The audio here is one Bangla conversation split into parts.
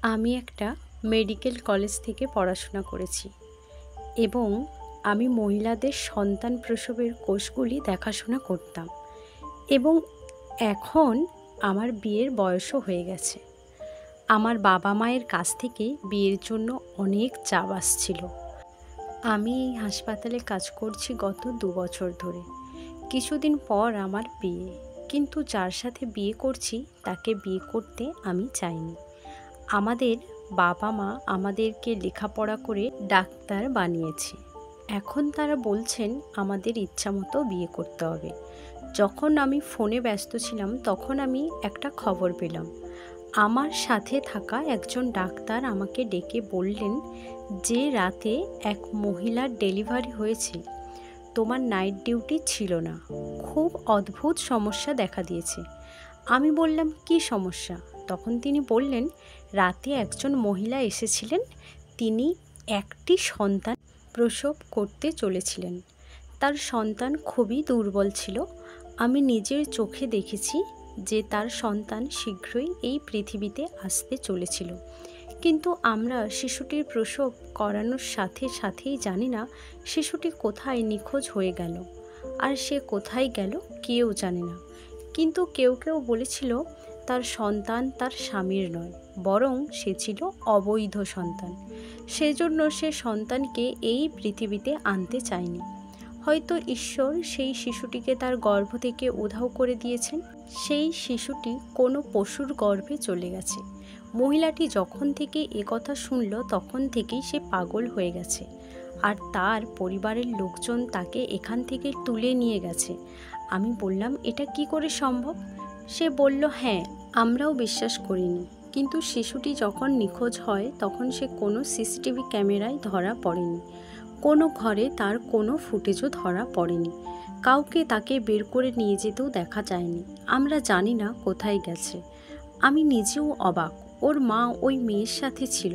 আমি একটা মেডিকেল কলেজ থেকে পড়াশোনা করেছি এবং আমি মহিলাদের সন্তান প্রসবের কোর্সগুলি দেখাশোনা করতাম এবং এখন আমার বিয়ের বয়সও হয়ে গেছে। আমার বাবা মায়ের কাছ থেকে বিয়ের জন্য অনেক চাপ আসছিল। আমি এই হাসপাতালে কাজ করছি গত 2 বছর ধরে। কিছুদিন পর আমার বিয়ে, কিন্তু যার সাথে বিয়ে করছি তাকে বিয়ে করতে আমি চাইনি। আমাদের বাবা মা আমাদেরকে লেখাপড়া করে ডাক্তার বানিয়েছে। এখন তারা বলছেন আমাদের ইচ্ছামতো বিয়ে করতে হবে। যখন আমি ফোনে ব্যস্ত ছিলাম তখন আমি একটা খবর পেলাম। আমার সাথে থাকা একজন ডাক্তার আমাকে ডেকে বললেন যে রাতে এক মহিলার ডেলিভারি হয়েছে, তোমার নাইট ডিউটি ছিল না। খুব অদ্ভুত সমস্যা দেখা দিয়েছে। আমি বললাম, কি সমস্যা? তখন তিনি বললেন, রাতে একজন মহিলা এসেছিলেন, তিনি একটি সন্তান প্রসব করতে চলেছিলেন। তার সন্তান খুবই দুর্বল ছিল। আমি নিজের চোখে দেখেছি যে তার সন্তান শীঘ্রই এই পৃথিবীতে আসতে চলেছিল, কিন্তু আমরা শিশুটির প্রসব করানোর সাথে সাথেই জানি না শিশুটি কোথায় নিখোঁজ হয়ে গেল, আর সে কোথায় গেল কেউ জানে না। কিন্তু কেউ কেউ বলেছিল তার সন্তান তার স্বামীর নয়, বরং সে ছিল অবৈধ সন্তান। সেজন্য সে সন্তানকে এই পৃথিবীতে আনতে চায়নি। হয়তো ঈশ্বর সেই শিশুটিকে তার গর্ভ থেকে উধাও করে দিয়েছেন। সেই শিশুটি কোনো পশুর গর্ভে চলে গেছে। মহিলাটি যখন থেকে কথা শুনল তখন থেকেই সে পাগল হয়ে গেছে, আর তার পরিবারের লোকজন তাকে এখান থেকে তুলে নিয়ে গেছে। আমি বললাম, এটা কি করে সম্ভব? সে বলল, হ্যাঁ, আমরাও বিশ্বাস করিনি, কিন্তু শিশুটি যখন নিখোঁজ হয় তখন সে কোনো সিসিটিভি ক্যামেরায় ধরা পড়েনি। কোনো ঘরে তার কোনো ফুটেজও ধরা পড়েনি। কাউকে তাকে বের করে নিয়ে যেতেও দেখা যায়নি। আমরা জানি না কোথায় গেছে। আমি নিজেও অবাক। ওর মা ওই মেয়ের সাথে ছিল।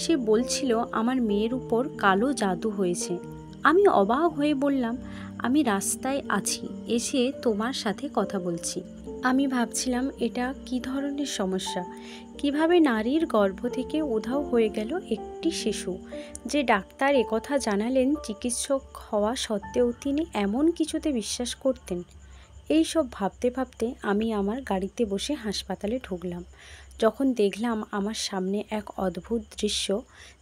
সে বলছিল আমার মেয়ের উপর কালো জাদু হয়েছে। আমি অবাক হয়ে বললাম, আমি রাস্তায় আছি, এসে তোমার সাথে কথা বলছি। আমি ভাবছিলাম এটা কি ধরনের সমস্যা, কিভাবে নারীর গর্ভ থেকে উধাও হয়ে গেল একটি শিশু। যে ডাক্তার একথা জানালেন, চিকিৎসক হওয়া সত্ত্বেও তিনি এমন কিছুতে বিশ্বাস করতেন। এই সব ভাবতে ভাবতে আমি আমার গাড়িতে বসে হাসপাতালে ঢুকলাম। যখন দেখলাম আমার সামনে এক অদ্ভুত দৃশ্য,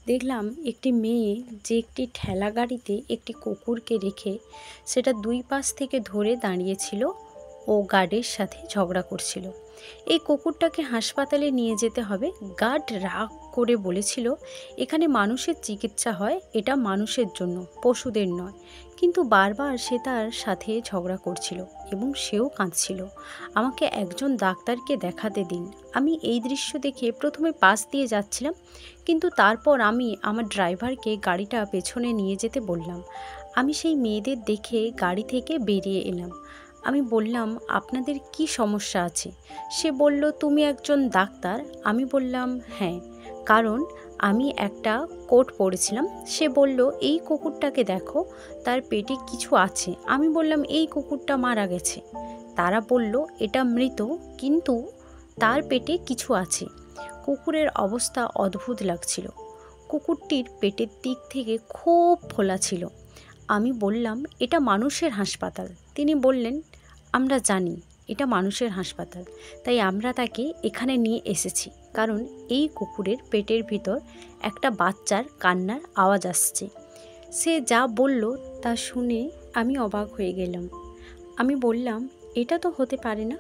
দেখলাম একটি মেয়ে যে একটি ঠেলা গাড়িতে একটি কুকুরকে রেখে সেটা 2 পাশ থেকে ধরে দাঁড়িয়েছিল ও গার্ডের সাথে ঝগড়া করছিল। এই কুকুরটাকে হাসপাতালে নিয়ে যেতে হবে। গার্ড রাগ করে বলেছিল, এখানে মানুষের চিকিৎসা হয়, এটা মানুষের জন্য, পশুদের নয়। কিন্তু বারবার সে তার সাথে ঝগড়া করছিল এবং সেও কাঁদছিল। আমাকে একজন ডাক্তারকে দেখাতে দিন। আমি এই দৃশ্য দেখে প্রথমে পাশ দিয়ে যাচ্ছিলাম, কিন্তু তারপর আমি আমার ড্রাইভারকে গাড়িটা পেছনে নিয়ে যেতে বললাম। আমি সেই মেয়েদের দেখে গাড়ি থেকে বেরিয়ে এলাম। আমি বললাম, আপনাদের কি সমস্যা আছে? সে বলল, তুমি একজন ডাক্তার? আমি বললাম, হ্যাঁ, কারণ আমি একটা কোট পরেছিলাম। সে বলল, এই কুকুরটাকে দেখো, তার পেটে কিছু আছে। আমি বললাম, এই কুকুরটা মারা গেছে। তারা বলল, এটা মৃত, কিন্তু তার পেটে কিছু আছে। কুকুরের অবস্থা অদ্ভুত লাগছিল। কুকুরটির পেটের দিক থেকে খুব ফোলা ছিল। আমি বললাম, এটা মানুষের হাসপাতাল। তিনি বললেন, আমরা জানি এটা মানুষের হাসপাতাল, তাই আমরা তাকে এখানে নিয়ে এসেছি, কারণ এই কুকুরের পেটের ভিতর একটা বাচ্চার কান্নার আওয়াজ আসছে। সে যা বলল তা শুনে আমি অবাক হয়ে গেলাম। আমি বললাম, এটা তো হতে পারে না।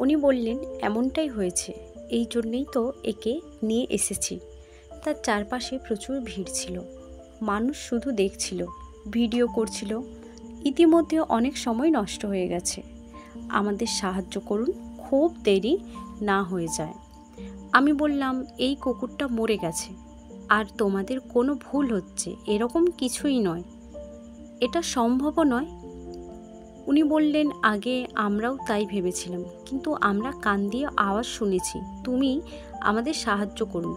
উনি বললেন, এমনটাই হয়েছে, এই জন্যেই তো একে নিয়ে এসেছি। তার চারপাশে প্রচুর ভিড় ছিল। মানুষ শুধু দেখছিল, ভিডিও করছিল। ইতিমধ্যে অনেক সময় নষ্ট হয়ে গেছে। আমাদের সাহায্য করুন, খুব দেরি না হয়ে যায়। আমি বললাম, এই কুকুরটা মরে গেছে, আর তোমাদের কোনো ভুল হচ্ছে, এরকম কিছুই নয়, এটা সম্ভবও নয়। উনি বললেন, আগে আমরাও তাই ভেবেছিলাম, কিন্তু আমরা কান দিয়ে আওয়াজ শুনেছি, তুমি আমাদের সাহায্য করুন।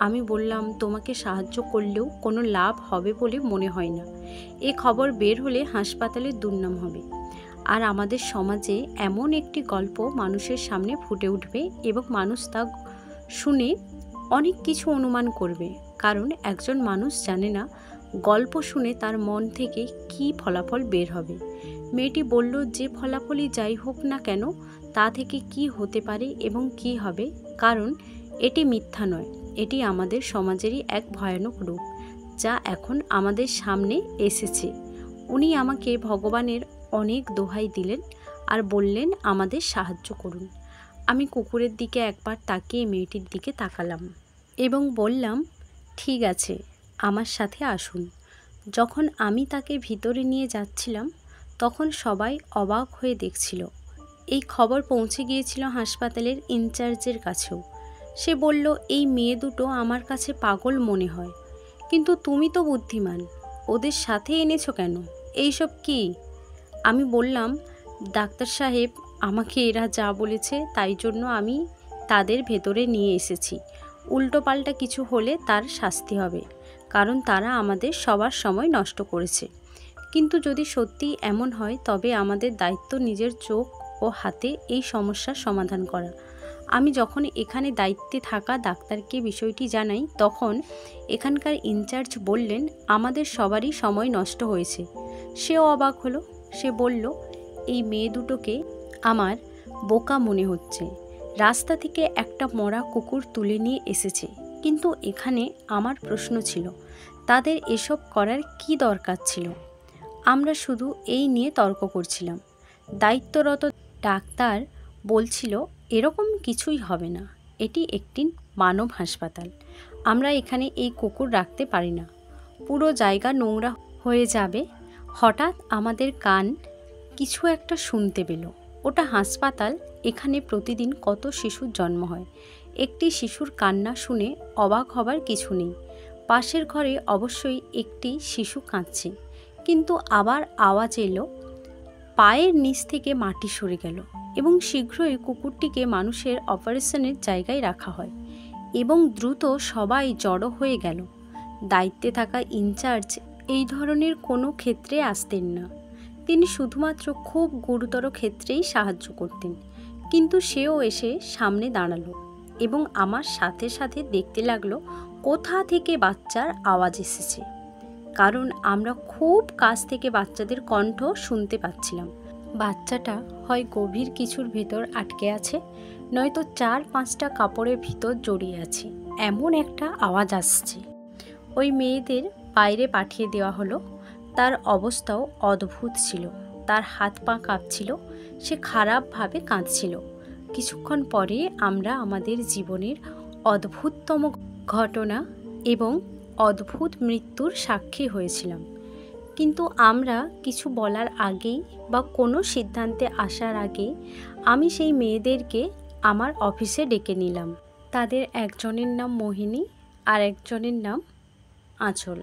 আমি বললাম, তোমাকে সাহায্য করলেও কোনো লাভ হবে বলে মনে হয় না। এ খবর বের হলে হাসপাতালের দুর্নাম হবে, আর আমাদের সমাজে এমন একটি গল্প মানুষের সামনে ফুটে উঠবে এবং মানুষ তা শুনে অনেক কিছু অনুমান করবে, কারণ একজন মানুষ জানে না গল্প শুনে তার মন থেকে কী ফলাফল বের হবে। মেয়েটি বলল, যে ফলাফলই যাই হোক না কেন, তা থেকে কি হতে পারে এবং কি হবে, কারণ এটি মিথ্যা নয়, এটি আমাদের সমাজেরই এক ভয়ানক রূপ যা এখন আমাদের সামনে এসেছে। উনি আমাকে ভগবানের অনেক দোহাই দিলেন আর বললেন, আমাদের সাহায্য করুন। আমি কুকুরের দিকে একবার তাকিয়ে মেয়েটির দিকে তাকালাম এবং বললাম, ঠিক আছে, আমার সাথে আসুন। যখন আমি তাকে ভিতরে নিয়ে যাচ্ছিলাম তখন সবাই অবাক হয়ে দেখছিল। এই খবর পৌঁছে গিয়েছিল হাসপাতালের ইনচার্জের কাছেও। সে বলল, এই মেয়ে দুটো আমার কাছে পাগল মনে হয়, কিন্তু তুমি তো বুদ্ধিমান, ওদের সাথে এনেছো কেন? এইসব কি? আমি বললাম, ডাক্তার সাহেব, আমাকে এরা যা বলেছে তাই জন্য আমি তাদের ভেতরে নিয়ে এসেছি। উল্টোপাল্টা কিছু হলে তার শাস্তি হবে, কারণ তারা আমাদের সবার সময় নষ্ট করেছে। কিন্তু যদি সত্যি এমন হয় তবে আমাদের দায়িত্ব নিজের চোখ ও হাতে এই সমস্যার সমাধান করা। আমি যখন এখানে দায়িত্বে থাকা ডাক্তারকে বিষয়টি জানাই তখন এখানকার ইনচার্জ বললেন, আমাদের সবারই সময় নষ্ট হয়েছে। সেও অবাক হলো। সে বলল, এই মেয়ে দুটোকে আমার বোকা মনে হচ্ছে। রাস্তা থেকে একটা মরা কুকুর তুলে নিয়ে এসেছে, কিন্তু এখানে আমার প্রশ্ন ছিল, তাদের এসব করার কি দরকার ছিল? আমরা শুধু এই নিয়ে তর্ক করছিলাম। দায়িত্বরত ডাক্তার বলছিল, এরকম কিছুই হবে না, এটি একটি মানব হাসপাতাল, আমরা এখানে এই কুকুর রাখতে পারি না, পুরো জায়গা নোংরা হয়ে যাবে। হঠাৎ আমাদের কান কিছু একটা শুনতে পেল। ওটা হাসপাতাল, এখানে প্রতিদিন কত শিশুর জন্ম হয়। একটি শিশুর কান্না শুনে অবাক হবার কিছু নেই। পাশের ঘরে অবশ্যই একটি শিশু কাঁদছে, কিন্তু আবার আওয়াজ এলো, পায়ের নিচ থেকে মাটি সরে গেল এবং শীঘ্রই কুকুরটিকে মানুষের অপারেশনের জায়গায় রাখা হয় এবং দ্রুত সবাই জড়ো হয়ে গেল। দায়িত্বে থাকা ইনচার্জ এই ধরনের কোনো ক্ষেত্রে আসতেন না, তিনি শুধুমাত্র খুব গুরুতর ক্ষেত্রেই সাহায্য করতেন। কিন্তু সেও এসে সামনে দাঁড়ালো এবং আমার সাথে সাথে দেখতে লাগলো কোথা থেকে বাচ্চার আওয়াজ এসেছে, কারণ আমরা খুব কাছ থেকে বাচ্চাদের কণ্ঠ শুনতে পাচ্ছিলাম। বাচ্চাটা হয় গভীর কিছুর ভেতর আটকে আছে, নয়তো 4-5টা কাপড়ের ভিতর জড়িয়ে আছে, এমন একটা আওয়াজ আসছে। ওই মেয়েদের বাইরে পাঠিয়ে দেওয়া হলো। তার অবস্থাও অদ্ভুত ছিল, তার হাত পা কাঁপছিল, সে খারাপভাবে কাঁদছিল। কিছুক্ষণ পরে আমরা আমাদের জীবনের অদ্ভুততম ঘটনা এবং অদ্ভুত মৃত্যুর সাক্ষী হয়েছিলাম। কিন্তু আমরা কিছু বলার আগেই বা কোনো সিদ্ধান্তে আসার আগে আমি সেই মেয়েদেরকে আমার অফিসে ডেকে নিলাম। তাদের একজনের নাম মোহিনী আর একজনের নাম আঁচল।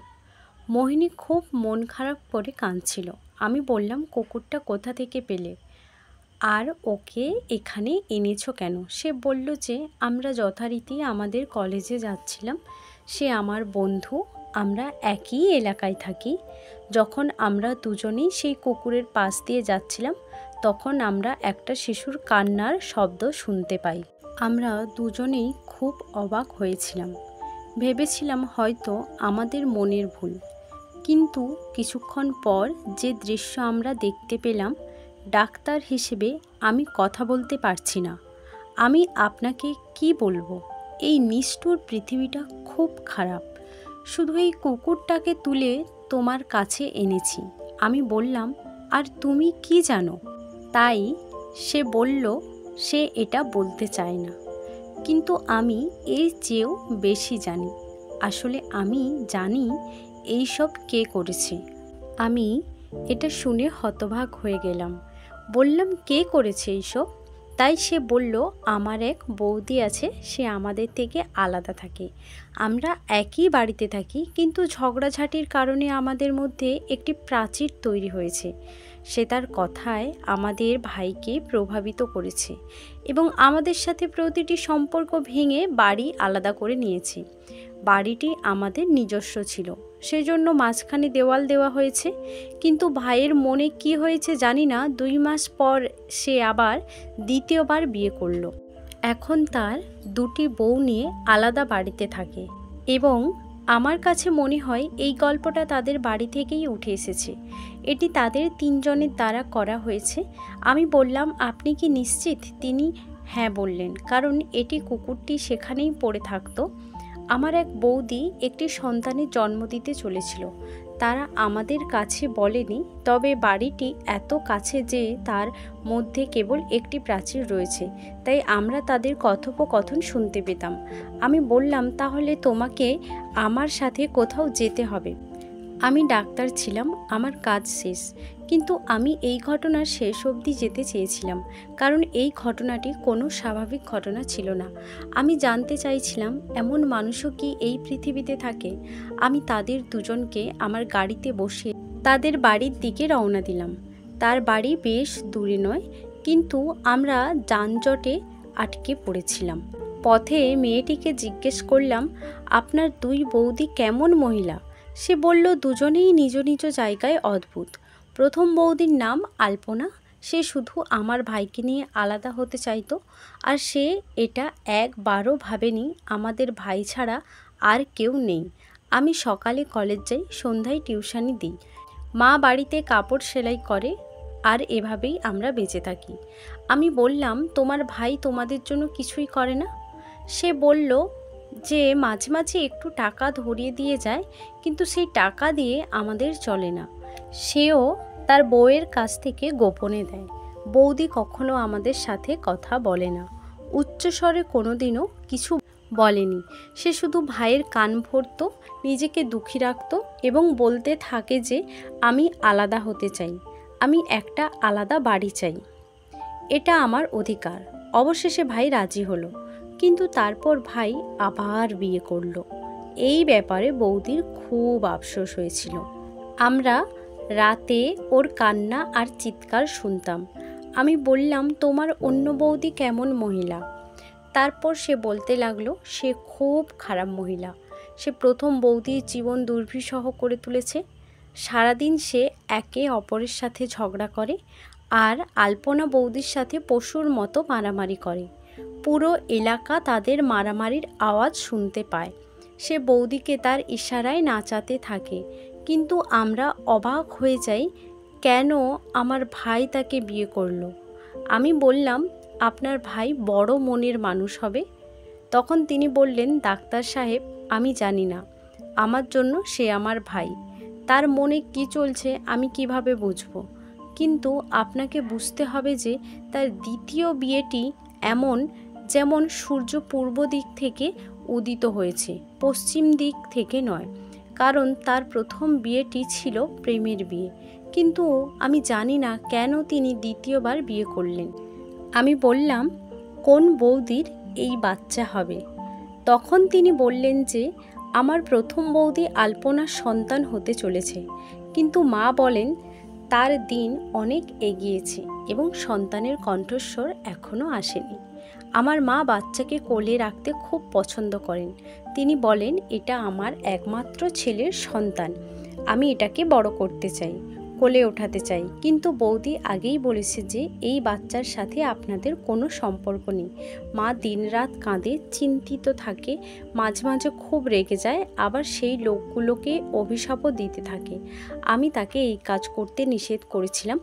মোহিনী খুব মন খারাপ করে কাঁদছিল। আমি বললাম, কুকুরটা কোথা থেকে পেলে আর ওকে এখানে এনেছো কেন? সে বলল যে, আমরা যথারীতি আমাদের কলেজে যাচ্ছিলাম, সে আমার বন্ধু, আমরা একই এলাকায় থাকি। যখন আমরা দুজনেই সেই কুকুরের পাশ দিয়ে যাচ্ছিলাম তখন আমরা একটা শিশুর কান্নার শব্দ শুনতে পাই। আমরা দুজনেই খুব অবাক হয়েছিলাম, ভেবেছিলাম হয়তো আমাদের মনের ভুল। কিন্তু কিছুক্ষণ পর যে দৃশ্য আমরা দেখতে পেলাম, ডাক্তার হিসেবে আমি কথা বলতে পারছি না। আমি আপনাকে কি বলবো, এই নিষ্ঠুর পৃথিবীটা খুব খারাপ। শুধু এই কুকুরটাকে তুলে তোমার কাছে এনেছি। আমি বললাম, আর তুমি কি জানো? তাই সে বলল সে এটা বলতে চায় না, কিন্তু আমি এর চেয়েও বেশি জানি। আসলে আমি জানি এইসব কে করেছে। আমি এটা শুনে হতবাক হয়ে গেলাম। বললাম, কে করেছে এইসব? তাই সে বলল, আমার এক বৌদি আছে, সে আমাদের থেকে আলাদা থাকে। আমরা একই বাড়িতে থাকি, কিন্তু ঝগড়াঝাটির কারণে আমাদের মধ্যে একটি প্রাচীর তৈরি হয়েছে। সে তার কথায় আমাদের ভাইকে প্রভাবিত করেছে এবং আমাদের সাথে প্রতিটি সম্পর্ক ভেঙে বাড়ি আলাদা করে নিয়েছে। বাড়িটি আমাদের নিজস্ব ছিল, সেজন্য মাঝখানে দেওয়াল দেওয়া হয়েছে। কিন্তু ভাইয়ের মনে কি হয়েছে জানি না, 2 মাস পর সে আবার দ্বিতীয়বার বিয়ে করলো। এখন তার দুটি বউ নিয়ে আলাদা বাড়িতে থাকে এবং আমার কাছে মনে হয় এই গল্পটা তাদের বাড়ি থেকেই উঠে এসেছে। এটি তাদের তিনজনের দ্বারা করা হয়েছে। আমি বললাম, আপনি কি নিশ্চিত? তিনি হ্যাঁ বললেন, কারণ এটি কুকুরটি সেখানেই পড়ে থাকতো। আমার এক বৌদি একটি সন্তানের জন্ম দিতে চলেছিল। তারা আমাদের কাছে বলেনি, তবে বাড়িটি এত কাছে যে তার মধ্যে কেবল একটি প্রাচীর রয়েছে, তাই আমরা তাদের কথোপকথন শুনতে পেতাম। আমি বললাম, তাহলে তোমাকে আমার সাথে কোথাও যেতে হবে। আমি ডাক্তার ছিলাম, আমার কাজ শেষ, কিন্তু আমি এই ঘটনার শেষ অবধি যেতে চেয়েছিলাম, কারণ এই ঘটনাটি কোনো স্বাভাবিক ঘটনা ছিল না। আমি জানতে চাইছিলাম এমন মানুষও কি এই পৃথিবীতে থাকে। আমি তাদের দুজনকে আমার গাড়িতে বসে তাদের বাড়ির দিকে রওনা দিলাম। তার বাড়ি বেশ দূরে নয়, কিন্তু আমরা যানজটে আটকে পড়েছিলাম। পথে মেয়েটিকে জিজ্ঞেস করলাম, আপনার দুই বৌদি কেমন মহিলা? সে বলল, দুজনেই নিজ নিজ জায়গায় অদ্ভুত। প্রথম বৌদির নাম আলপনা। সে শুধু আমার ভাইকে নিয়ে আলাদা হতে চাইতো, আর সে এটা একবারও ভাবেনি আমাদের ভাই ছাড়া আর কেউ নেই। আমি সকালে কলেজ যাই, সন্ধ্যায় টিউশনি দিই, মা বাড়িতে কাপড় সেলাই করে, আর এভাবেই আমরা বেঁচে থাকি। আমি বললাম, তোমার ভাই তোমাদের জন্য কিছুই করে না? সে বলল যে মাঝে মাঝে একটু টাকা ধরিয়ে দিয়ে যায়, কিন্তু সেই টাকা দিয়ে আমাদের চলে না। সেও তার বউয়ের কাছ থেকে গোপনে দেয়। বৌদি কখনো আমাদের সাথে কথা বলে না, উচ্চস্বরে কোনোদিনও কিছু বলেনি। সে শুধু ভাইয়ের কান ভরত, নিজেকে দুঃখী রাখত এবং বলতে থাকে যে আমি আলাদা হতে চাই, আমি একটা আলাদা বাড়ি চাই, এটা আমার অধিকার। অবশেষে ভাই রাজি হলো, কিন্তু তারপর ভাই আবার বিয়ে করলো। এই ব্যাপারে বৌদির খুব আফসোস হয়েছিল। আমরা রাতে ওর কান্না আর চিৎকার শুনতাম। আমি বললাম, তোমার অন্য বৌদি কেমন মহিলা? তারপর সে বলতে লাগলো, সে খুব খারাপ মহিলা। সে প্রথম বৌদির জীবন দুর্বিষহ করে তুলেছে। সারাদিন সে একে অপরের সাথে ঝগড়া করে আর আলপনা বৌদির সাথে পশুর মতো মারামারি করে। পুরো এলাকা তাদের মারামারির আওয়াজ শুনতে পায়। সে বৌদিকে তার ইশারায় নাচাতে থাকে, কিন্তু আমরা অবাক হয়ে যাই কেন আমার ভাই তাকে বিয়ে করলো। আমি বললাম, আপনার ভাই বড় মনের মানুষ হবে। তখন তিনি বললেন, ডাক্তার সাহেব, আমি জানি না, আমার জন্য সে আমার ভাই। তার মনে কি চলছে আমি কিভাবে বুঝব? কিন্তু আপনাকে বুঝতে হবে যে তার দ্বিতীয় বিয়েটি এমন যেমন সূর্য পূর্ব দিক থেকে উদিত হয়েছে, পশ্চিম দিক থেকে নয়, কারণ তার প্রথম বিয়েটি ছিল প্রেমের বিয়ে। কিন্তু আমি জানি না কেন তিনি দ্বিতীয়বার বিয়ে করলেন। আমি বললাম, কোন বৌদির এই বাচ্চা হবে? তখন তিনি বললেন যে আমার প্রথম বৌদি আলপনার সন্তান হতে চলেছে, কিন্তু মা বলেন তার দিন অনেক এগিয়েছে এবং সন্তানের কণ্ঠস্বর এখনও আসেনি। আমার মা বাচ্চাকে কোলে রাখতে খুব পছন্দ করেন। তিনি বলেন, এটা আমার একমাত্র ছেলের সন্তান, আমি এটাকে বড় করতে চাই, কোলে ওঠাতে চাই। কিন্তু বৌদি আগেই বলেছে যে এই বাচ্চার সাথে আপনাদের কোনো সম্পর্ক নেই। মা দিনরাত কাঁদে, চিন্তিত থাকে, মাঝে মাঝে খুব রেগে যায়, আবার সেই লোকগুলোকে অভিশাপও দিতে থাকে। আমি তাকে এই কাজ করতে নিষেধ করেছিলাম।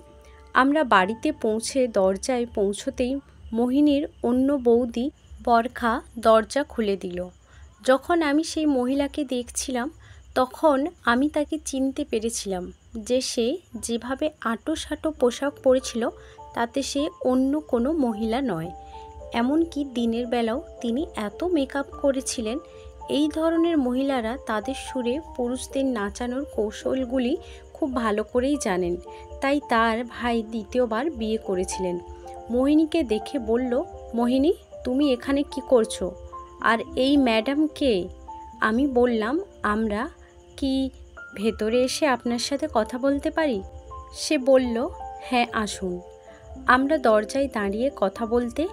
আমরা বাড়িতে পৌঁছে দরজায় পৌঁছতেই মোহিনীর অন্য বৌদি বরখা দরজা খুলে দিল। যখন আমি সেই মহিলাকে দেখছিলাম, তখন আমি তাকে চিনতে পেরেছিলাম যে সে যেভাবে আঁটো-সাঁটো পোশাক পরেছিল তাতে সে অন্য কোনো মহিলা নয়। এমনকি দিনের বেলাও তিনি এত মেকআপ করেছিলেন। এই ধরনের মহিলারা তাদের সুরে পুরুষদের নাচানোর কৌশলগুলি খুব ভালো করেই জানেন, তাই তার ভাই দ্বিতীয়বার বিয়ে করেছিলেন। মোহিনীকে দেখে বলল, মোহিনী, তুমি এখানে কি করছো? আর এই ম্যাডাম কে? আমি বললাম, আমরা কি ভেতরে এসে আপনার সাথে কথা বলতে পারি? সে বলল, হ্যাঁ আসুন। আমরা দরজায় দাঁড়িয়ে কথা বলতে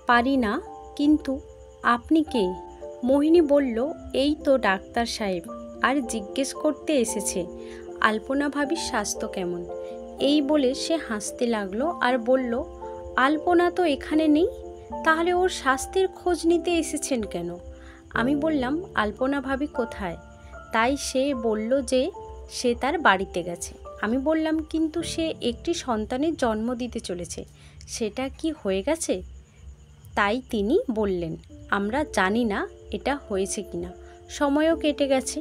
পারি না, কিন্তু আপনি কে? মোহিনী বলল, এই তো ডাক্তার সাহেব, আর জিজ্ঞেস করতে এসেছে আলপনা ভাবির স্বাস্থ্য কেমন। এই বলে সে হাসতে লাগলো আর বলল, আলপনা তো এখানে নেই, তাহলে ওর স্বাস্থ্যের খোঁজ নিতে এসেছেন কেন? আমি বললাম, আলপনা ভাবি কোথায়? তাই সে বলল যে সে তার বাড়িতে গেছে। আমি বললাম, কিন্তু সে একটি সন্তানের জন্ম দিতে চলেছে, সেটা কি হয়ে গেছে? তাই তিনি বললেন, আমরা জানি না এটা হয়েছে কিনা, সময়ও কেটে গেছে,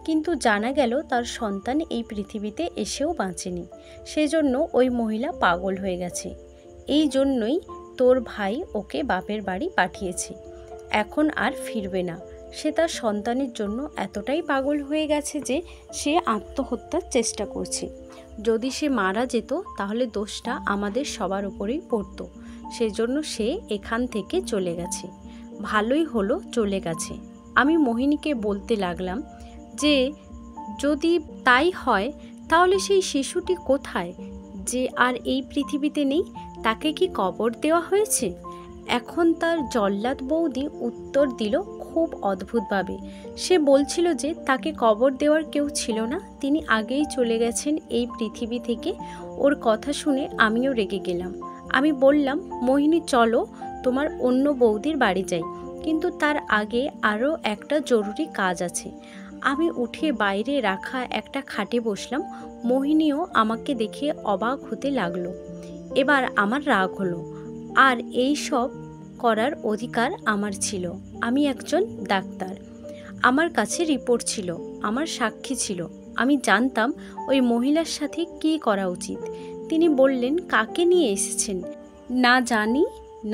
কিন্তু জানা গেল তার সন্তান এই পৃথিবীতে এসেও বাঁচেনি। সেজন্য ওই মহিলা পাগল হয়ে গেছে। এই জন্যই তোর ভাই ওকে বাপের বাড়ি পাঠিয়েছে। এখন আর ফিরবে না। সে তার সন্তানের জন্য এতটাই পাগল হয়ে গেছে যে সে আত্মহত্যার চেষ্টা করছে। যদি সে মারা যেত তাহলে দোষটা আমাদের সবার উপরেই পড়তো। সেজন্য সে এখান থেকে চলে গেছে। ভালোই হলো চলে গেছে। আমি মোহিনীকে বলতে লাগলাম যে যদি তাই হয় তাহলে সেই শিশুটি কোথায়, যে আর এই পৃথিবীতে নেই? তাকে কি কবর দেওয়া হয়েছে? এখন তার জল্লাদ বৌদি উত্তর দিল খুব অদ্ভুতভাবে। সে বলছিল যে তাকে কবর দেওয়ার কেউ ছিল না, তিনি আগেই চলে গেছেন এই পৃথিবী থেকে। ওর কথা শুনে আমিও রেগে গেলাম। আমি বললাম, মোহিনী চলো, তোমার অন্য বৌদির বাড়ি যাই, কিন্তু তার আগে আরও একটা জরুরি কাজ আছে। আমি উঠে বাইরে রাখা একটা খাটে বসলাম। মোহিনীও আমাকে দেখে অবাক হতে লাগলো। এবার আমার রাগ হলো। আর এই সব করার অধিকার আমার ছিল। আমি একজন ডাক্তার, আমার কাছে রিপোর্ট ছিল, আমার সাক্ষী ছিল। আমি জানতাম ওই মহিলার সাথে কী করা উচিত। তিনি বললেন, কাকে নিয়ে এসেছেন? না জানি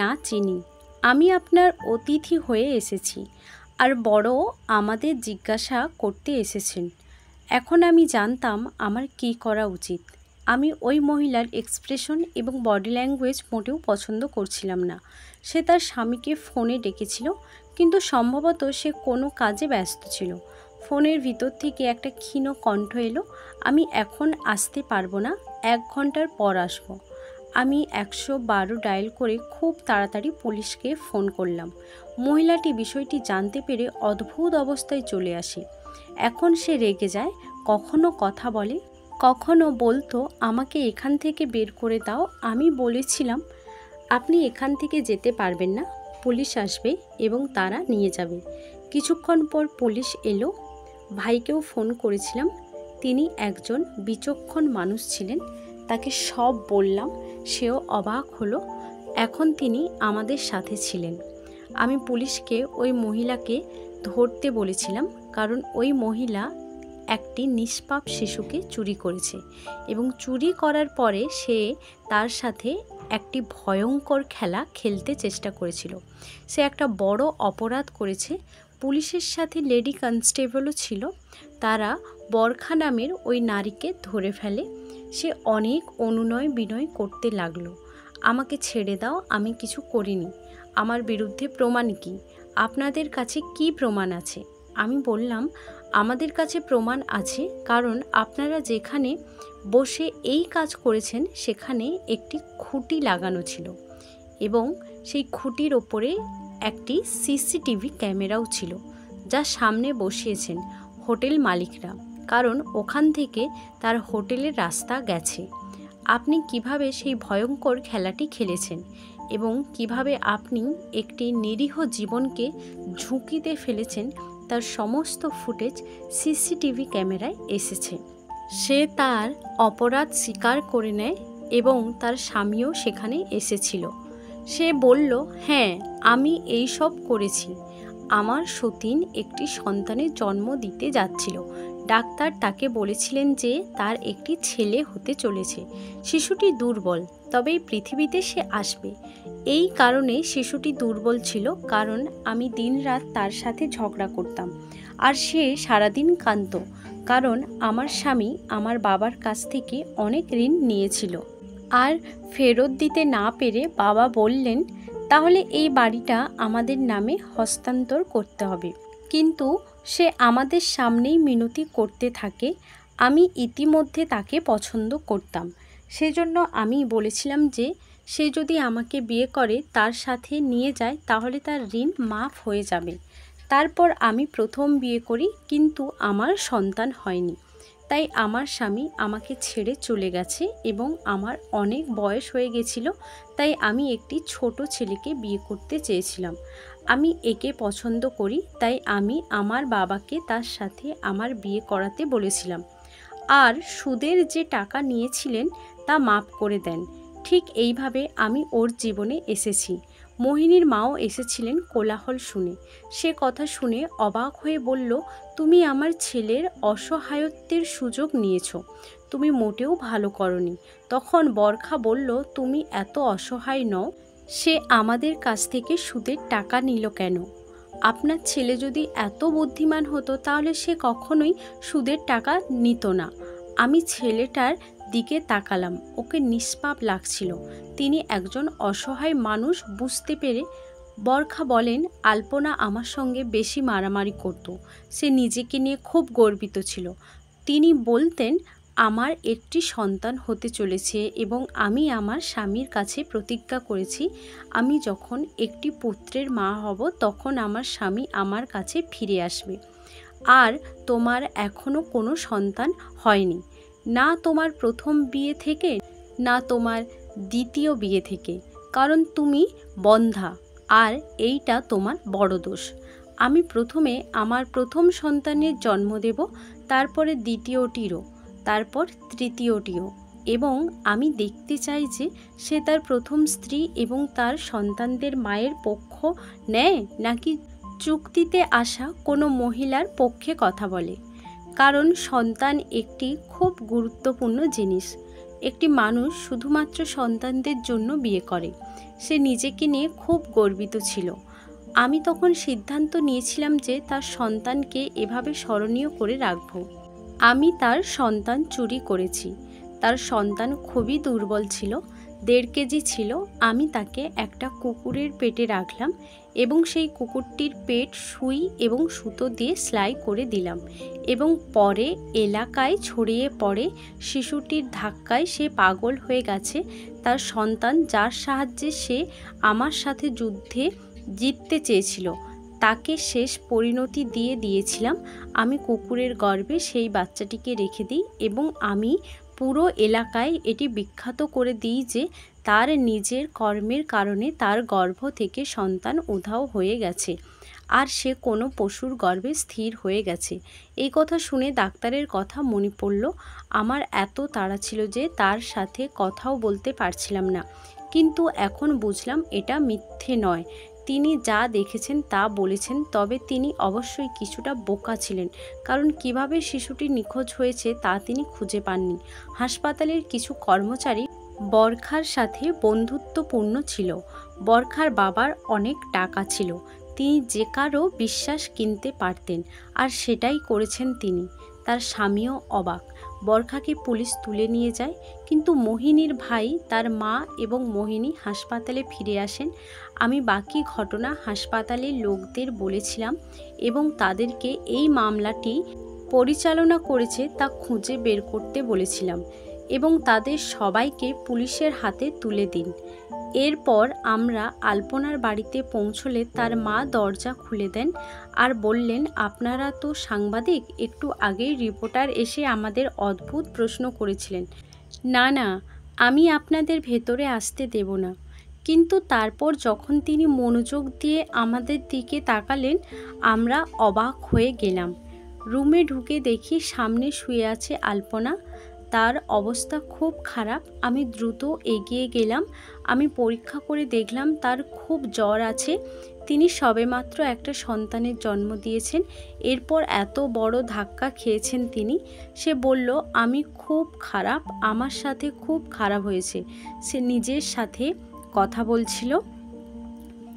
না চিনি। আমি আপনার অতিথি হয়ে এসেছি, আর বড় আমাদের জিজ্ঞাসা করতে এসেছেন। এখন আমি জানতাম আমার কী করা উচিত। আমি ওই মহিলার এক্সপ্রেশন এবং বডি ল্যাঙ্গুয়েজ মোটেও পছন্দ করছিলাম না। সে তার স্বামীকে ফোনে ডেকেছিল, কিন্তু সম্ভবত সে কোনো কাজে ব্যস্ত ছিল। ফোনের ভিতর থেকে একটা ক্ষীণ কণ্ঠ এলো, আমি এখন আসতে পারবো না, 1 ঘন্টার পর আসবো। আমি 112 ডায়াল করে খুব তাড়াতাড়ি পুলিশকে ফোন করলাম। মহিলাটি বিষয়টি জানতে পেরে অদ্ভুত অবস্থায় চলে আসে। এখন সে রেগে যায়, কখনো কথা বলে, কখনো বলতো আমাকে এখান থেকে বের করে দাও। আমি বলেছিলাম, আপনি এখান থেকে যেতে পারবেন না, পুলিশ আসবে এবং তারা নিয়ে যাবে। কিছুক্ষণ পর পুলিশ এলো। ভাইকেও ফোন করেছিলাম, তিনি একজন বিচক্ষণ মানুষ ছিলেন, তাকে সব বললাম, সেও অবাক হলো। এখন তিনি আমাদের সাথে ছিলেন। আমি পুলিশকে ওই মহিলাকে ধরতে বলেছিলাম, কারণ ওই মহিলা একটি নিষ্পাপ শিশুকে চুরি করেছে এবং চুরি করার পরে সে তার সাথে একটি ভয়ঙ্কর খেলা খেলতে চেষ্টা করেছিল। সে একটা বড় অপরাধ করেছে। পুলিশের সাথে লেডি কনস্টেবলও ছিল। তারা বরখা নামের ওই নারীকে ধরে ফেলে। সে অনেক অনুনয় বিনয় করতে লাগলো, আমাকে ছেড়ে দাও, আমি কিছু করিনি, আমার বিরুদ্ধে প্রমাণ কি, আপনাদের কাছে কি প্রমাণ আছে? আমি বললাম, আমাদের কাছে প্রমাণ আছে, কারণ আপনারা যেখানে বসে এই কাজ করেছেন সেখানে একটি খুঁটি লাগানো ছিল এবং সেই খুঁটির ওপরে একটি সিসিটিভি ক্যামেরাও ছিল, যা সামনে বসিয়েছেন হোটেল মালিকরা, কারণ ওখান থেকে তার হোটেলের রাস্তা গেছে। আপনি কিভাবে সেই ভয়ঙ্কর খেলাটি খেলেছেন এবং কিভাবে আপনি একটি নিরীহ জীবনকে ঝুঁকিতে ফেলেছেন তার সমস্ত ফুটেজ সিসিটিভি ক্যামেরায় এসেছে। সে তার অপরাধ স্বীকার করে নেয় এবং তার স্বামীও সেখানে এসেছিল। সে বলল, হ্যাঁ, আমি এই সব করেছি। আমার সতীন একটি সন্তানের জন্ম দিতে যাচ্ছিল। ডাক্তার তাকে বলেছিলেন যে তার একটি ছেলে হতে চলেছে। শিশুটি দুর্বল, তবে এই পৃথিবীতে সে আসবে। এই কারণে শিশুটি দুর্বল ছিল, কারণ আমি দিনরাত তার সাথে ঝগড়া করতাম আর সে সারাদিন কাঁদত, কারণ আমার স্বামী আমার বাবার কাছ থেকে অনেক ঋণ নিয়েছিল আর ফেরত দিতে না পেরে বাবা বললেন, তাহলে এই বাড়িটা আমাদের নামে হস্তান্তর করতে হবে। কিন্তু সে আমাদের সামনেই মিনতি করতে থাকে। আমি ইতিমধ্যে তাকে পছন্দ করতাম, সেজন্য আমি বলেছিলাম যে সে যদি আমাকে বিয়ে করে তার সাথে নিয়ে যায় তাহলে তার ঋণ মাফ হয়ে যাবে। তারপর আমি প্রথম বিয়ে করি, কিন্তু আমার সন্তান হয়নি। তাই আমার স্বামী আমাকে ছেড়ে চলে গেছে এবং আমার অনেক বয়স হয়ে গেছিল, তাই আমি একটি ছোট ছেলেকে বিয়ে করতে চেয়েছিলাম। আমি একে পছন্দ করি, তাই আমি আমার বাবাকে তার সাথে আমার বিয়ে করাতে বলেছিলাম। আর সুদের যে টাকা নিয়েছিলেন তা মাফ করে দেন। ঠিক এইভাবে আমি ওর জীবনে এসেছি। মোহিনীর মাও এসেছিলেন কোলাহল শুনে। সে কথা শুনে অবাক হয়ে বলল, তুমি আমার ছেলের অসহায়ত্বের সুযোগ নিয়েছ, তুমি মোটেও ভালো করনি। তখন বরখা বলল, তুমি এত অসহায় নও, সে আমাদের কাছ থেকে সুদের টাকা নিল কেন? আপনার ছেলে যদি এত বুদ্ধিমান হতো তাহলে সে কখনোই সুদের টাকা নিত না। আমি ছেলেটার দিকে তাকালাম, ওকে নিষ্পাপ লাগছিল। তিনি একজন অসহায় মানুষ বুঝতে পেরে। বরখা বলেন, আলপনা আমার সঙ্গে বেশি মারামারি করত। সে নিজেকে নিয়ে খুব গর্বিত ছিল। তিনি বলতেন, আমার একটি সন্তান হতে চলেছে এবং আমি আমার স্বামীর কাছে প্রতিজ্ঞা করেছি, আমি যখন একটি পুত্রের মা হব তখন আমার স্বামী আমার কাছে ফিরে আসবে। আর তোমার এখনও কোনো সন্তান হয়নি, না তোমার প্রথম বিয়ে থেকে না তোমার দ্বিতীয় বিয়ে থেকে, কারণ তুমি বন্ধ্যা, আর এইটা তোমার বড় দোষ। আমি প্রথমে আমার প্রথম সন্তানের জন্ম দেব, তারপরে দ্বিতীয়টিরও, তারপর তৃতীয়টিও, এবং আমি দেখতে চাই যে সে তার প্রথম স্ত্রী এবং তার সন্তানদের মায়ের পক্ষ নেয় নাকি চুক্তিতে আসা কোনো মহিলার পক্ষে কথা বলে। কারণ সন্তান একটি খুব গুরুত্বপূর্ণ জিনিস। একটি মানুষ শুধুমাত্র সন্তানদের জন্য বিয়ে করে। সে নিজেকে নিয়ে খুব গর্বিত ছিল। আমি তখন সিদ্ধান্ত নিয়েছিলাম যে তার সন্তানকে এভাবে স্মরণীয় করে রাখব। আমি তার সন্তান চুরি করেছি। তার সন্তান খুবই দুর্বল ছিল, 1.5 কেজি ছিল। আমি তাকে একটা কুকুরের পেটে রাখলাম এবং সেই কুকুরটির পেট সুই এবং সুতো দিয়ে সেলাই করে দিলাম এবং পরে এলাকায় ছড়িয়ে পড়ে। শিশুটির ধাক্কায় সে পাগল হয়ে গেছে। তার সন্তান, যার সাহায্যে সে আমার সাথে যুদ্ধে জিততে চেয়েছিল, তাকে শেষ পরিণতি দিয়েছিলাম। আমি কুকুরের গর্ভে সেই বাচ্চাটিকে রেখে দিই এবং আমি পুরো এলাকায় এটি বিখ্যাত করে দিই যে তার নিজের কর্মের কারণে তার গর্ভ থেকে সন্তান উধাও হয়ে গেছে আর সে কোনো পশুর গর্ভে স্থির হয়ে গেছে। এই কথা শুনে ডাক্তারের কথা মনে পড়ল। আমার এত তাড়া ছিল যে তার সাথে কথাও বলতে পারছিলাম না, কিন্তু এখন বুঝলাম এটা মিথ্যে নয়। তিনি যা দেখেছেন তা বলেছেন, তবে তিনি অবশ্যই কিছুটা বোকা ছিলেন, কারণ কিভাবে শিশুটি নিখোঁজ হয়েছে তা তিনি খুঁজে পাননি। হাসপাতালের কিছু কর্মচারী বরখার সাথে বন্ধুত্বপূর্ণ ছিল। বরখার বাবার অনেক টাকা ছিল, তিনি যে কারো বিশ্বাস কিনতে পারতেন, আর সেটাই করেছেন তিনি। তার স্বামীও অবাক। বরখাকে পুলিশ তুলে নিয়ে যায়, কিন্তু মোহিনীর ভাই, তার মা এবং মোহিনী হাসপাতালে ফিরে আসেন। আমি বাকি ঘটনা হাসপাতালের লোকদের বলেছিলাম এবং তাদেরকে এই মামলাটি পরিচালনা করেছে তা খুঁজে বের করতে বলেছিলাম এবং তাদের সবাইকে পুলিশের হাতে তুলে দিন। এরপর আমরা আলপনার বাড়িতে পৌঁছলে তার মা দরজা খুলে দেন আর বললেন, আপনারা তো সাংবাদিক, একটু আগেই রিপোর্টার এসে আমাদের অদ্ভুত প্রশ্ন করেছিলেন। না না, আমি আপনাদের ভেতরে আসতে দেব না। কিন্তু তারপর যখন তিনি মনোযোগ দিয়ে আমাদের দিকে তাকালেন, আমরা অবাক হয়ে গেলাম। রুমে ঢুকে দেখি সামনে শুয়ে আছে আলপনা। তার অবস্থা খুব খারাপ। আমি দ্রুত এগিয়ে গেলাম। আমি পরীক্ষা করে দেখলাম তার খুব জ্বর আছে। তিনি সবেমাত্র একটা সন্তানের জন্ম দিয়েছেন। এরপর এত বড় ধাক্কা খেয়েছেন তিনি। সে বলল, আমি খুব খারাপ, আমার সাথে খুব খারাপ হয়েছে। সে নিজের সাথে কথা বলছিল।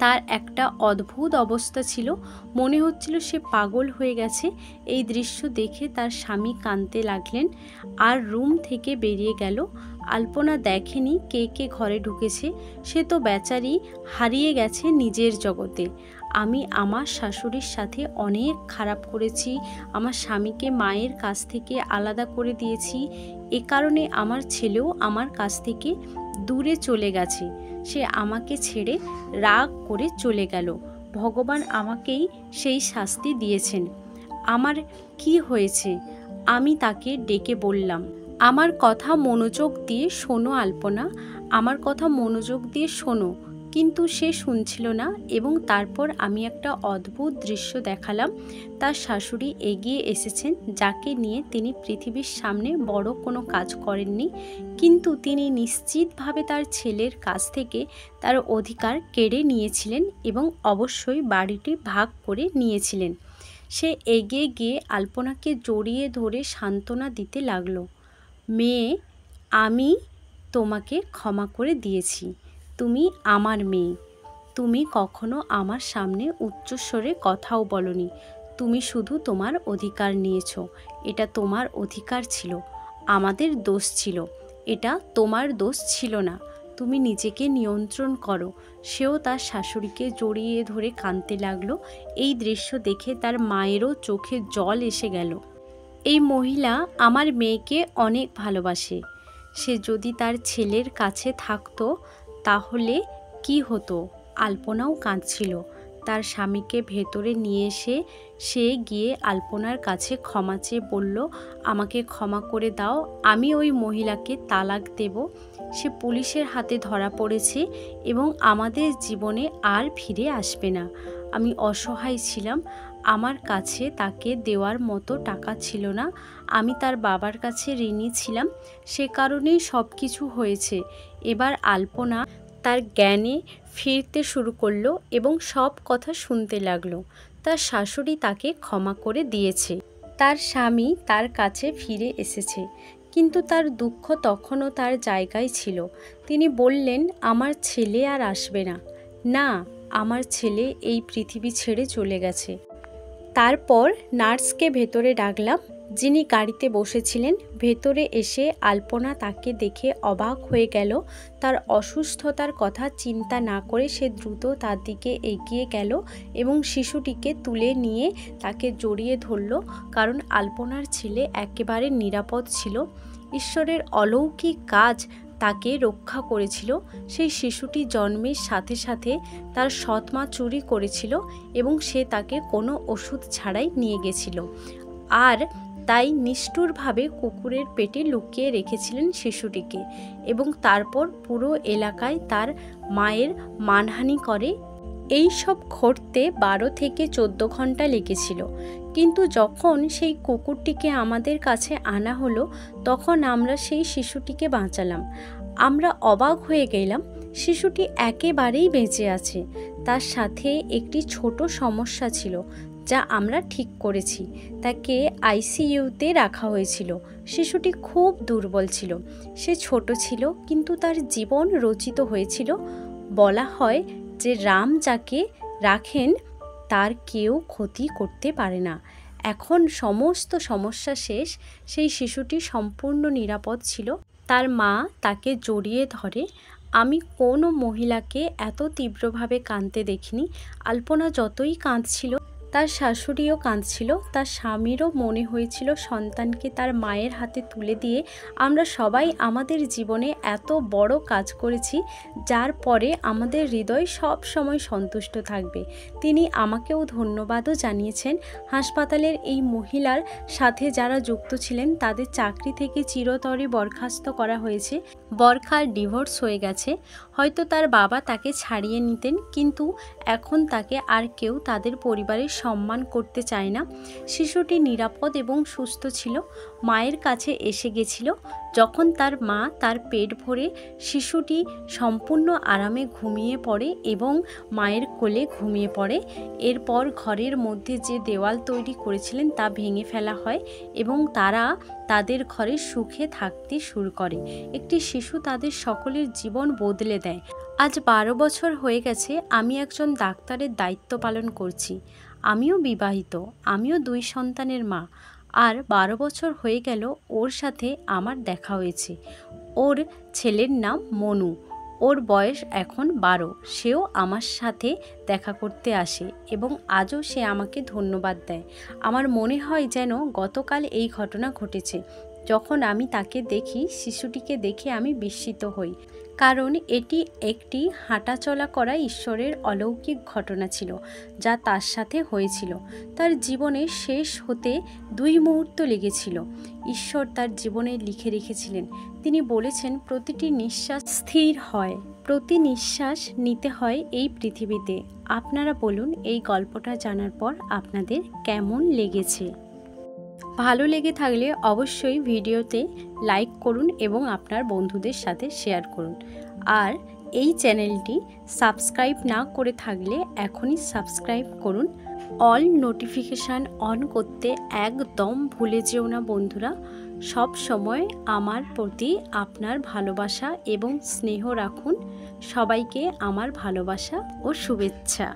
তার একটা অদ্ভুত অবস্থা ছিল, মনে হচ্ছিল সে পাগল হয়ে গেছে। এই দৃশ্য দেখে তার স্বামী কাঁদতে লাগলেন আর রুম থেকে বেরিয়ে গেল। আলপনা দেখেনি কে কে ঘরে ঢুকেছে। সে তো বেচারি হারিয়ে গেছে নিজের জগতে। আমি আমার শাশুড়ির সাথে অনেক খারাপ করেছি, আমার স্বামীকে মায়ের কাছ থেকে আলাদা করে দিয়েছি। এ কারণে আমার ছেলেও আমার কাছ থেকে দূরে চলে গেছে। সে আমাকে ছেড়ে রাগ করে চলে গেল। ভগবান আমাকেই সেই শাস্তি দিয়েছেন। আমার কি হয়েছে? আমি তাকে ডেকে বললাম, আমার কথা মনোযোগ দিয়ে শোনো আলপনা, আমার কথা মনোযোগ দিয়ে শোনো। কিন্তু সে শুনছিল না এবং তারপর আমি একটা অদ্ভুত দৃশ্য দেখালাম। তার শাশুড়ি এগিয়ে এসেছেন, যাকে নিয়ে তিনি পৃথিবীর সামনে বড় কোনো কাজ করেননি, কিন্তু তিনি নিশ্চিতভাবে তার ছেলের কাছ থেকে তার অধিকার কেড়ে নিয়েছিলেন এবং অবশ্যই বাড়িটি ভাগ করে নিয়েছিলেন। সে এগিয়ে গিয়ে আলপনাকে জড়িয়ে ধরে সান্ত্বনা দিতে লাগলো, মেয়ে, আমি তোমাকে ক্ষমা করে দিয়েছি। তুমি আমার মেয়ে। তুমি কখনো আমার সামনে উচ্চস্বরে কথাও বলনি। তুমি শুধু তোমার অধিকার নিয়েছো। এটা তোমার অধিকার ছিল, আমাদের দোষ ছিল। এটা তোমার দোষ ছিল না। তুমি নিজেকে নিয়ন্ত্রণ করো। সেও তার শাশুড়িকে জড়িয়ে ধরে কাঁদতে লাগলো। এই দৃশ্য দেখে তার মায়েরও চোখে জল এসে গেল। এই মহিলা আমার মেয়েকে অনেক ভালোবাসে। সে যদি তার ছেলের কাছে থাকতো তাহলে কি হতো? আলপনাও কাঁদছিল। তার স্বামীকে ভেতরে নিয়ে এসে সে গিয়ে আলপনার কাছে ক্ষমা চেয়ে বলল, আমাকে ক্ষমা করে দাও, আমি ওই মহিলাকে তালাক দেব। সে পুলিশের হাতে ধরা পড়েছে এবং আমাদের জীবনে আর ফিরে আসবে না। আমি অসহায় ছিলাম, আমার কাছে তাকে দেওয়ার মতো টাকা ছিল না। আমি তার বাবার কাছে ঋণী ছিলাম, সে কারণেই সব কিছু হয়েছে। এবার আলপনা তার জ্ঞানে ফিরতে শুরু করলো এবং সব কথা শুনতে লাগলো। তার শাশুড়ি তাকে ক্ষমা করে দিয়েছে। তার স্বামী তার কাছে ফিরে এসেছে, কিন্তু তার দুঃখ তখনও তার জায়গায় ছিল। তিনি বললেন, আমার ছেলে আর আসবে না। না, আমার ছেলে এই পৃথিবী ছেড়ে চলে গেছে। তারপর নার্সকে ভেতরে ডাকলাম, যিনি গাড়িতে বসেছিলেন। ভেতরে এসে আলপনা তাকে দেখে অবাক হয়ে গেল। তার অসুস্থতার কথা চিন্তা না করে সে দ্রুত তার দিকে এগিয়ে গেল এবং শিশুটিকে তুলে নিয়ে তাকে জড়িয়ে ধরল, কারণ আলপনার ছেলে একেবারে নিরাপদ ছিল। ঈশ্বরের অলৌকিক কাজ তাকে রক্ষা করেছিল। সেই শিশুটি জন্মের সাথে সাথে তার সৎমা চুরি করেছিল এবং সে তাকে কোনো ওষুধ ছাড়াই নিয়ে গেছিল, আর তাই নিষ্ঠুরভাবে কুকুরের পেটে লুকিয়ে রেখেছিলেন শিশুটিকে এবং তারপর পুরো এলাকায় তার মায়ের মানহানি করে। এই সব ঘটতে 12 থেকে 14 ঘন্টা লেগেছিল। কিন্তু যখন সেই কুকুরটিকে আমাদের কাছে আনা হলো, তখন আমরা সেই শিশুটিকে বাঁচালাম। আমরা অবাক হয়ে গেলাম, শিশুটি একেবারেই বেঁচে আছে। তার সাথে একটি ছোট সমস্যা ছিল, যা আমরা ঠিক করেছি। তাকে আইসিইউতে রাখা হয়েছিল। শিশুটি খুব দুর্বল ছিল। সে ছোট ছিল, কিন্তু তার জীবন রচিত হয়েছিল। বলা হয় যে রাম যাকে রাখেন তার কেউ ক্ষতি করতে পারে না। এখন সমস্ত সমস্যা শেষ। সেই শিশুটি সম্পূর্ণ নিরাপদ ছিল। তার মা তাকে জড়িয়ে ধরে। আমি কোনো মহিলাকে এত তীব্রভাবে কাঁদতে দেখিনি। আলপনা যতই কাঁদছিল, তার শাশুড়িও কাঁদছিল। তার স্বামীরও মনে হয়েছিল সন্তানকে তার মায়ের হাতে তুলে দিয়ে আমরা সবাই আমাদের জীবনে এত বড় কাজ করেছি, যার পরে আমাদের হৃদয় সব সময় সন্তুষ্ট থাকবে। তিনি আমাকেও ধন্যবাদও জানিয়েছেন। হাসপাতালের এই মহিলার সাথে যারা যুক্ত ছিলেন তাদের চাকরি থেকে চিরতরে বরখাস্ত করা হয়েছে। বরখার ডিভোর্স হয়ে গেছে। হয়তো তার বাবা তাকে ছাড়িয়ে নিতেন, কিন্তু এখন তাকে আর কেউ তাদের পরিবারের সম্মান করতে চায় না। শিশুটি নিরাপদ এবং সুস্থ ছিল, মায়ের কাছে এসে গেছিল। যখন তার মা তার পেট ভরে শিশুটি সম্পূর্ণ আরামে ঘুমিয়ে পড়ে এবং মায়ের কোলে ঘুমিয়ে পড়ে। এরপর ঘরের মধ্যে যে দেওয়াল তৈরি করেছিলেন তা ভেঙে ফেলা হয় এবং তারা তাদের ঘরে সুখে থাকতে শুরু করে। একটি শিশু তাদের সকলের জীবন বদলে দেয়। আজ 12 বছর হয়ে গেছে আমি একজন ডাক্তারের দায়িত্ব পালন করছি। আমিও বিবাহিত, আমিও 2 সন্তানের মা। আর 12 বছর হয়ে গেল ওর সাথে আমার দেখা হয়েছে। ওর ছেলের নাম মনু। ওর বয়স এখন 12। সেও আমার সাথে দেখা করতে আসে এবং আজও সে আমাকে ধন্যবাদ দেয়। আমার মনে হয় যেন গতকাল এই ঘটনা ঘটেছে। যখন আমি তাকে দেখি, শিশুটিকে দেখে আমি বিস্মিত হই, কারণ এটি একটি হাঁটাচলা করা ঈশ্বরের অলৌকিক ঘটনা ছিল, যা তার সাথে হয়েছিল। তার জীবনের শেষ হতে 2 মুহূর্ত লেগেছিল। ঈশ্বর তার জীবনে লিখে রেখেছিলেন। তিনি বলেছেন, প্রতিটি নিঃশ্বাস স্থির হয়, প্রতি নিঃশ্বাস নিতে হয় এই পৃথিবীতে। আপনারা বলুন, এই গল্পটা জানার পর আপনাদের কেমন লেগেছে? ভালো লেগে থাকলে অবশ্যই ভিডিওতে লাইক করুন এবং আপনার বন্ধুদের সাথে শেয়ার করুন। আর এই চ্যানেলটি সাবস্ক্রাইব না করে থাকলে এখনই সাবস্ক্রাইব করুন। অল নোটিফিকেশান অন করতে একদম ভুলে যেও না বন্ধুরা। সব সময় আমার প্রতি আপনার ভালোবাসা এবং স্নেহ রাখুন। সবাইকে আমার ভালোবাসা ও শুভেচ্ছা।